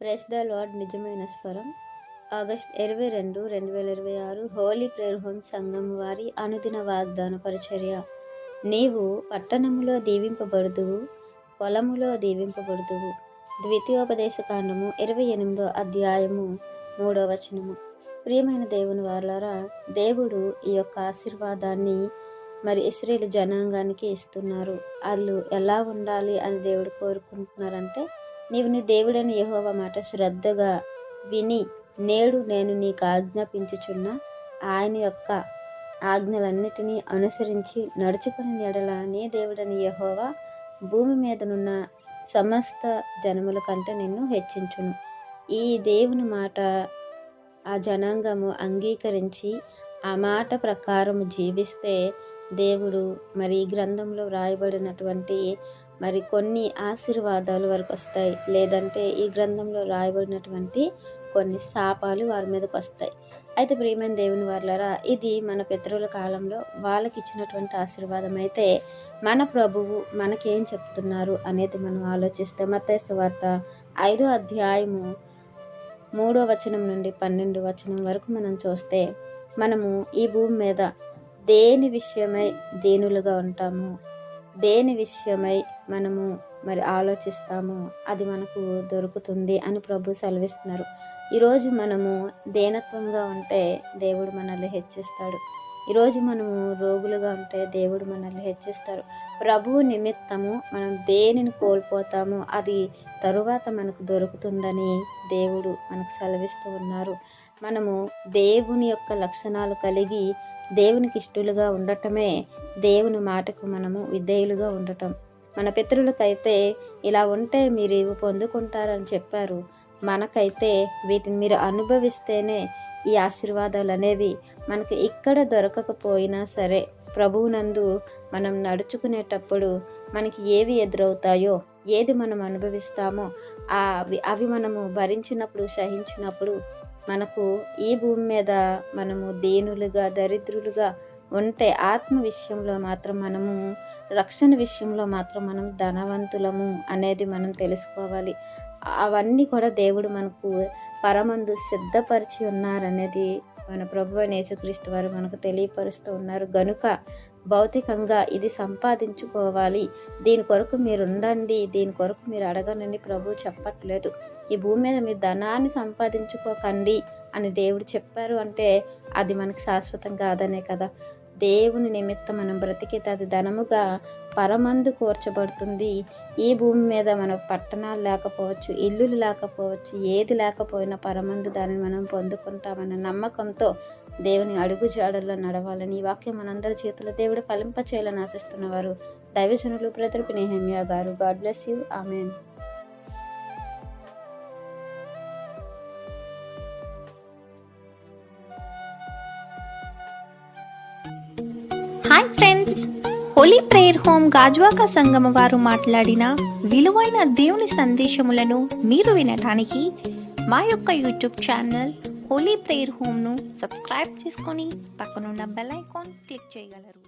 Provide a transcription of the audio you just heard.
Press the lord నిజమైన స్వరం August 22, 2026 Holi prayer home సంఘం వారి అనుదిన వాగ్దాన పరిచర్య. నీవు పట్టణములో దీవింపబడుదువు, పొలములో దీవింపబడుదువు. ద్వితీయోపదేశ కాండము 28వ అధ్యాయము 3వ వచనము. ప్రియమైన దేవుని వారలారా, దేవుడు ఈ యొక్క ఆశీర్వాదాన్ని ఇశ్రాయేలు జనాంగానికి ఇస్తున్నారు. వాళ్ళు ఎలా ఉండాలి అని దేవుడు కోరుకుంటున్నారంటే, నీవు నీ దేవుడైన యెహోవా మాట శ్రద్ధగా విని నేడు నేను నీకు ఆజ్ఞాపించుచున్న ఆయన యొక్క ఆజ్ఞలన్నిటినీ అనుసరించి నడుచుకుని ఎడల నీ దేవుడైన యెహోవా భూమి మీదనున్న సమస్త జనముల కంటే నిన్ను హెచ్చించును. ఈ దేవుని మాట ఆ జనాంగము అంగీకరించి ఆ మాట ప్రకారం జీవిస్తే దేవుడు ఈ గ్రంథంలో వ్రాయబడినటువంటి కొన్ని ఆశీర్వాదాలు వారికి వస్తాయి. లేదంటే ఈ గ్రంథంలో రాయబడినటువంటి కొన్ని శాపాలు వారి మీదకి వస్తాయి. అయితే ప్రియమైన దేవుని వారలారా, ఇది మన పితరుల కాలంలో వాళ్ళకి ఇచ్చినటువంటి ఆశీర్వాదం. అయితే మన ప్రభువు మనకేం చెప్తున్నారు అనేది మనం ఆలోచిస్తే మత్తయి సువార్త 5వ అధ్యాయము 3వ వచనం నుండి 12వ వచనం వరకు మనం చూస్తే, మనము ఈ భూమి మీద దేని విషయమై దీనులుగా ఉంటాము, దేని విషయమై మనము ఆలోచిస్తాము, అది మనకు దొరుకుతుంది అని ప్రభు సెలవిస్తున్నారు. ఈరోజు మనము దీనత్వంగా ఉంటే దేవుడు మనల్ని హెచ్చిస్తాడు. ఈరోజు మనము రోగులుగా ఉంటే దేవుడు మనల్ని హెచ్చిస్తాడు. ప్రభువు నిమిత్తము మనం దేనిని కోల్పోతామో అది తరువాత మనకు దొరుకుతుందని దేవుడు మనకు సెలవిస్తూ ఉన్నారు. మనము దేవుని యొక్క లక్షణాలు కలిగి దేవునికి ఇష్టలుగా ఉండటమే దేవుని మాటకు మనము విధేయులుగా ఉండటం. మన పితరులకైతే ఇలా ఉంటే మీరు ఇవి పొందుకుంటారని చెప్పారు. మనకైతే వీటిని మీరు అనుభవిస్తేనే ఈ ఆశీర్వాదాలు అనేవి మనకు ఇక్కడ దొరకకపోయినా సరే ప్రభువునందు మనం నడుచుకునేటప్పుడు మనకి ఏవి ఎదురవుతాయో, ఏది మనం అనుభవిస్తామో అవి మనము భరించినప్పుడు, సహించినప్పుడు మనకు ఈ భూమి మీద మనము దీనులుగా, దరిద్రులుగా ఉంటే ఆత్మ విషయంలో మాత్రం మనము, రక్షణ విషయంలో మాత్రం మనం ధనవంతులము అనేది మనం తెలుసుకోవాలి. అవన్నీ కూడా దేవుడు మనకు పరమందు సిద్ధపరిచి ఉన్నారనేది మన ప్రభువైన యేసుక్రీస్తు వారు మనకు తెలియపరుస్తూ ఉన్నారు. గనుక భౌతికంగా ఇది సంపాదించుకోవాలి, దీని కొరకు మీరు ఉండండి, దీని కొరకు మీరు అడగనండి ప్రభు చెప్పట్లేదు. ఈ భూమి మీద మీరు ధనాన్ని సంపాదించుకోకండి అని దేవుడు చెప్పారు అంటే అది మనకు శాశ్వతం కాదనే కదా. దేవుని నిమిత్తం మనం బ్రతికితే అది ధనముగా పరమందు కూర్చబడుతుంది. ఈ భూమి మీద మన పట్టణాలు లేకపోవచ్చు, ఇల్లులు లేకపోవచ్చు, ఏది లేకపోయినా పరమందు దాన్ని మనం పొందుకుంటామన్న నమ్మకంతో దేవుని అడుగు జాడల్లో నడవాలని ఈ వాక్యం మనందరి చేతుల్లో దేవుడు ఫలింప చేయాలని ఆశిస్తున్నవారు దైవజనులు బ్రదర్ నెహెమ్యా గారు. God bless you. Amen. Hi friends, Holi prayer home Gajuwaka సంగమ వారు మాట్లాడిన విలువైన దేవుని సందేశములను మీరు వినటానికి మా యొక్క యూట్యూబ్ ఛానల్ హోలీ ప్రేయర్ హోమ్ను సబ్స్క్రైబ్ చేసుకొని పక్కనున్న బెల్ ఐకాన్ క్లిక్ చేయగలరు.